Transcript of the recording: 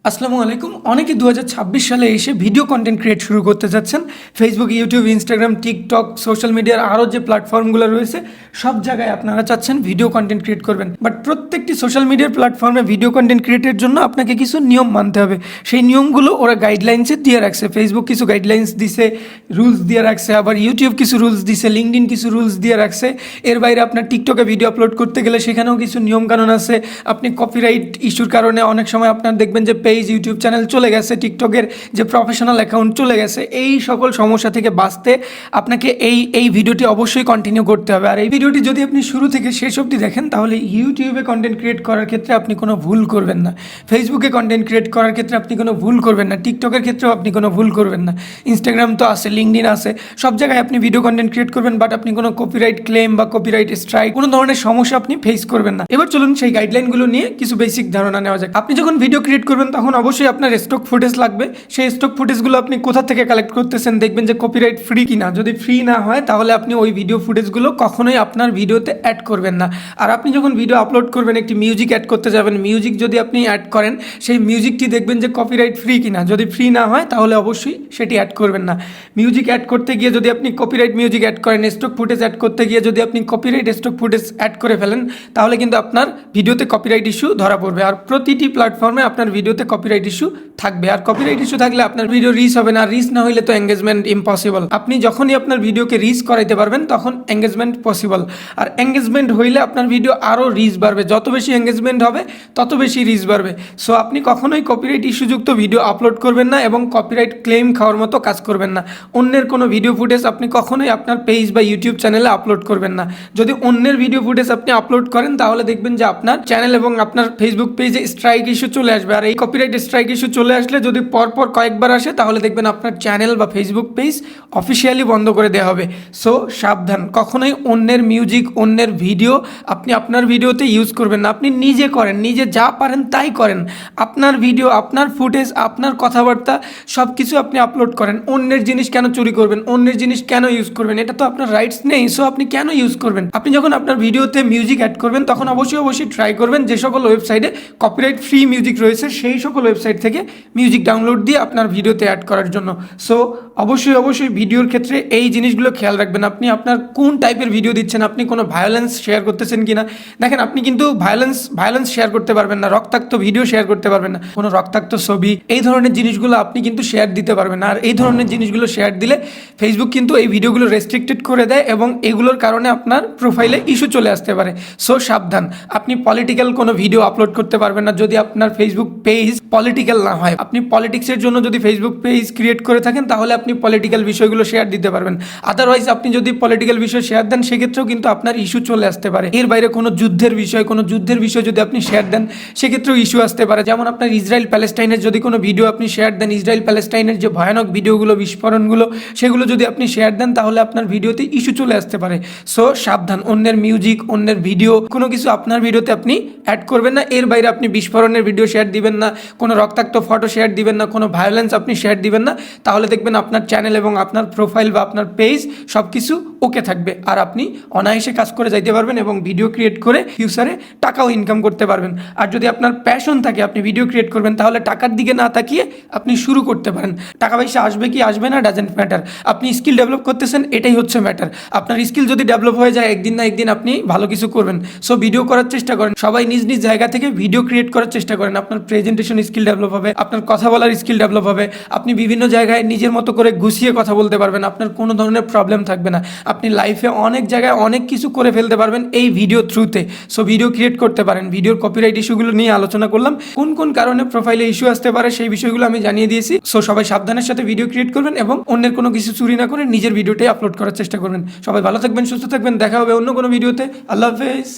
আসসালামু আলাইকুম। অনেকে 2026 সালে এসে ভিডিও কন্টেন্ট ক্রিয়েট শুরু করতে যাচ্ছেন। Facebook, YouTube, Instagram, TikTok, social মিডিয়ার আরও যে প্ল্যাটফর্মগুলো রয়েছে সব জায়গায় আপনারা চাচ্ছেন ভিডিও কন্টেন্ট ক্রিয়েট করবেন। বাট প্রত্যেকটি সোশ্যাল মিডিয়ার প্ল্যাটফর্মে ভিডিও কন্টেন্ট ক্রিয়েটের জন্য আপনাকে কিছু নিয়ম মানতে হবে। সেই নিয়মগুলো ওরা গাইডলাইন্সে দিয়ে রাখছে। ফেসবুক কিছু গাইডলাইন্স দিছে, রুলস দিয়ে রাখছে, আবার ইউটিউব কিছু রুলস দিছে, লিঙ্কডইন কিছু রুলস দিয়ে রাখছে। এর বাইরে আপনার টিকটকে ভিডিও আপলোড করতে গেলে সেখানেও কিছু নিয়মকানুন আছে। আপনি কপিরাইট ইস্যুর কারণে অনেক সময় আপনার দেখবেন যে পেজ, ইউটিউব চ্যানেল চলে গেছে, টিকটকের যে প্রফেশনাল অ্যাকাউন্ট চলে গেছে। এই সকল সমস্যা থেকে বাঁচতে আপনাকে এই ভিডিওটি অবশ্যই কন্টিনিউ করতে হবে। আর এই ভিডিওটি যদি আপনি শুরু থেকে শেষ অবধি দেখেন তাহলে ইউটিউবে কন্টেন্ট ক্রিয়েট করার ক্ষেত্রে আপনি কোনো ভুল করবেন না, ফেসবুকে কন্টেন্ট ক্রিয়েট করার ক্ষেত্রে আপনি কোনো ভুল করবেন না, টিকটকের ক্ষেত্রেও আপনি কোনো ভুল করবেন না। ইনস্টাগ্রাম তো আছে, লিঙ্কডইন আছে, সব জায়গায় আপনি ভিডিও কন্টেন্ট ক্রিয়েট করবেন, বাট আপনি কোনো কপিরাইট ক্লেম বা কপিরাইট স্ট্রাইক কোনো ধরনের সমস্যা আপনি ফেস করবেন না। এবার চলুন সেই গাইডলাইনগুলো নিয়ে কিছু বেসিক ধারণা নেওয়া যাক। আপনি যখন ভিডিও ক্রিয়েট করবেন তখন অবশ্যই আপনার স্টক ফুটেজ লাগবে। সেই স্টক ফুটেজগুলো আপনি কোথা থেকে কালেক্ট করতেছেন, দেখবেন যে কপিরাইট ফ্রি কিনা। যদি ফ্রি না হয় তাহলে আপনি ওই ভিডিও ফুটেজগুলো কখনোই আপনার ভিডিওতে অ্যাড করবেন না। আর আপনি যখন ভিডিও আপলোড করবেন, একটি মিউজিক অ্যাড করতে যাবেন, মিউজিক যদি আপনি অ্যাড করেন সেই মিউজিকটি দেখবেন যে কপিরাইট ফ্রি কিনা। যদি ফ্রি না হয় তাহলে অবশ্যই সেটি অ্যাড করবেন না। মিউজিক অ্যাড করতে গিয়ে যদি আপনি কপিরাইট মিউজিক অ্যাড করেন, স্টক ফুটেজ অ্যাড করতে গিয়ে যদি আপনি কপিরাইট স্টক ফুটেজ অ্যাড করে ফেলেন তাহলে কিন্তু আপনার ভিডিওতে কপিরাইট ইস্যু ধরা পড়বে। আর প্রতিটি প্ল্যাটফর্মে আপনার ভিডিওতে কপিরাইট ইস্যু থাকবে। আর কপিরাইট ইস্যু থাকলে আপনার ভিডিও রিচ হবে না। রিচ না হইলে তো এঙ্গেজমেন্ট ইম্পসিবল। আপনি যখনই আপনার ভিডিওকে রিচ করাইতে পারবেন তখন এঙ্গেজমেন্ট পসিবল। আর এঙ্গেজমেন্ট হইলে আপনার ভিডিও আরও রিচ বাড়বে। যত বেশি এঙ্গেজমেন্ট হবে তত বেশি রিচ বাড়বে। সো আপনি কখনোই কপিরাইট ইস্যুযুক্ত ভিডিও আপলোড করবেন না এবং কপিরাইট ক্লেম খাওয়ার মতো কাজ করবেন না। অন্যের কোনো ভিডিও ফুটেজ আপনি কখনোই আপনার পেজ বা ইউটিউব চ্যানেলে আপলোড করবেন না। যদি অন্যের ভিডিও ফুটেজ আপনি আপলোড করেন তাহলে দেখবেন যে আপনার চ্যানেল এবং আপনার ফেসবুক পেজে স্ট্রাইক ইস্যু চলে আসবে। আর এই কপিরাইট স্ট্রাইক ইস্যু চলে আসলে যদি পরপর কয়েকবার আসে তাহলে দেখবেন আপনার চ্যানেল বা ফেসবুক পেজ অফিসিয়ালি বন্ধ করে দেওয়া হবে। সো সাবধান, কখনোই অন্যের মিউজিক, অন্যের ভিডিও আপনি আপনার ভিডিওতে ইউজ করবেন না। আপনি নিজে করেন, নিজে যা পারেন তাই করেন। আপনার ভিডিও, আপনার ফুটেজ, আপনার কথাবার্তা সব কিছু আপনি আপলোড করেন। অন্যের জিনিস কেন চুরি করবেন, অন্যের জিনিস কেন ইউজ করবেন? এটা তো আপনার রাইটস নেই। সো আপনি কেন ইউজ করবেন? আপনি যখন আপনার ভিডিওতে মিউজিক অ্যাড করবেন তখন অবশ্যই ট্রাই করবেন যে সকল ওয়েবসাইটে কপিরাইট ফ্রি মিউজিক রয়েছে সেই সকল ওয়েবসাইট থেকে মিউজিক ডাউনলোড দিয়ে আপনার ভিডিওতে অ্যাড করার জন্য। সো অবশ্যই ভিডিওর ক্ষেত্রে এই জিনিসগুলো খেয়াল রাখবেন। আপনি আপনার কোন টাইপের ভিডিও দিচ্ছেন, আপনি কোনো ভায়োলেন্স শেয়ার করতেছেন কিনা। দেখেন, আপনি কিন্তু ভায়োলেন্স শেয়ার করতে পারবেন না, রক্তাক্ত ভিডিও শেয়ার করতে পারবেন না, কোনো রক্তাক্ত ছবি, এই ধরনের জিনিসগুলো আপনি কিন্তু শেয়ার দিতে পারবেন না। আর এই ধরনের জিনিসগুলো শেয়ার দিলে ফেসবুক কিন্তু এই ভিডিওগুলো রেস্ট্রিক্টেড করে দেয় এবং এগুলোর কারণে আপনার প্রোফাইলে ইস্যু চলে আসতে পারে। সো সাবধান, আপনি পলিটিক্যাল কোনো ভিডিও আপলোড করতে পারবেন না যদি আপনার ফেসবুক পেজ পলিটিক্যাল না হয়। আপনি পলিটিক্সের জন্য যদি ফেসবুক পেজ ক্রিয়েট করে থাকেন তাহলে আপনি পলিটিক্যাল বিষয়গুলো শেয়ার দিতে পারবেন। আদারওয়াইজ আপনি যদি পলিটিক্যাল বিষয় শেয়ার দেন সেক্ষেত্রেও কিন্তু আপনার ইস্যু চলে আসতে পারে। এর বাইরে কোনো যুদ্ধের বিষয় যদি আপনি শেয়ার দেন সেক্ষেত্রেও ইস্যু আসতে পারে। যেমন আপনার ইসরায়েল প্যালেস্টাইনের যদি কোনো ভিডিও আপনি শেয়ার দেন, ইসরায়েল প্যালেস্টাইনের যে ভয়ানক ভিডিওগুলো, বিস্ফোরণগুলো, সেগুলো যদি আপনি শেয়ার দেন তাহলে আপনার ভিডিওতে ইস্যু চলে আসতে পারে। সো সাবধান, অন্যের মিউজিক, অন্যের ভিডিও কোনো কিছু আপনার ভিডিওতে আপনি অ্যাড করবেন না। এর বাইরে আপনি বিস্ফোরণের ভিডিও শেয়ার দিবেন না, কোনো রক্তাক্ত ফটো শেয়ার দিবেন না, কোনো ভায়োলেন্স আপনি শেয়ার দিবেন না। তাহলে দেখবেন আপনার চ্যানেল এবং আপনার প্রোফাইল বা আপনার পেজ সব কিছু ওকে থাকবে। আর আপনি অনায়াসে কাজ করে যাইতে পারবেন এবং ভিডিও ক্রিয়েট করে ফিউচারে টাকাও ইনকাম করতে পারবেন। আর যদি আপনার প্যাশন থাকে আপনি ভিডিও ক্রিয়েট করবেন তাহলে টাকার দিকে না তাকিয়ে আপনি শুরু করতে পারেন। টাকা পয়সা আসবে কি আসবে না ডাজেন্ট ম্যাটার। আপনি স্কিল ডেভেলপ করতেছেন, এটাই হচ্ছে ম্যাটার। আপনার স্কিল যদি ডেভেলপ হয়ে যায় একদিন না একদিন আপনি ভালো কিছু করবেন। সো ভিডিও করার চেষ্টা করেন, সবাই নিজ নিজ জায়গা থেকে ভিডিও ক্রিয়েট করার চেষ্টা করেন। আপনার প্রেজেন্টেশন স্কিল ডেভেলপ হবে, আপনার কথা বলার স্কিল ডেভেলপ হবে, আপনি বিভিন্ন জায়গায় নিজের মতো করে গুছিয়ে কথা বলতে পারবেন, আপনার কোনো ধরনের প্রবলেম থাকবে না। আপনি লাইফে অনেক জায়গায় অনেক কিছু করে ফেলতে পারবেন এই ভিডিও থ্রুতে। সো ভিডিও ক্রিয়েট করতে পারেন। ভিডিওর কপিরাইট ইস্যুগুলো নিয়ে আলোচনা করলাম, কোন কারণে প্রোফাইলে ইস্যু আসতে পারে সেই বিষয়গুলো আমি জানিয়ে দিয়েছি। সো সবাই সাবধানের সাথে ভিডিও ক্রিয়েট করবেন এবং অন্যের কোনো কিছু চুরি না করে নিজের ভিডিওটাই আপলোড করার চেষ্টা করবেন। সবাই ভালো থাকবেন, সুস্থ থাকবেন, দেখা হবে অন্য কোনো ভিডিওতে। আল্লাহ হাফেজ।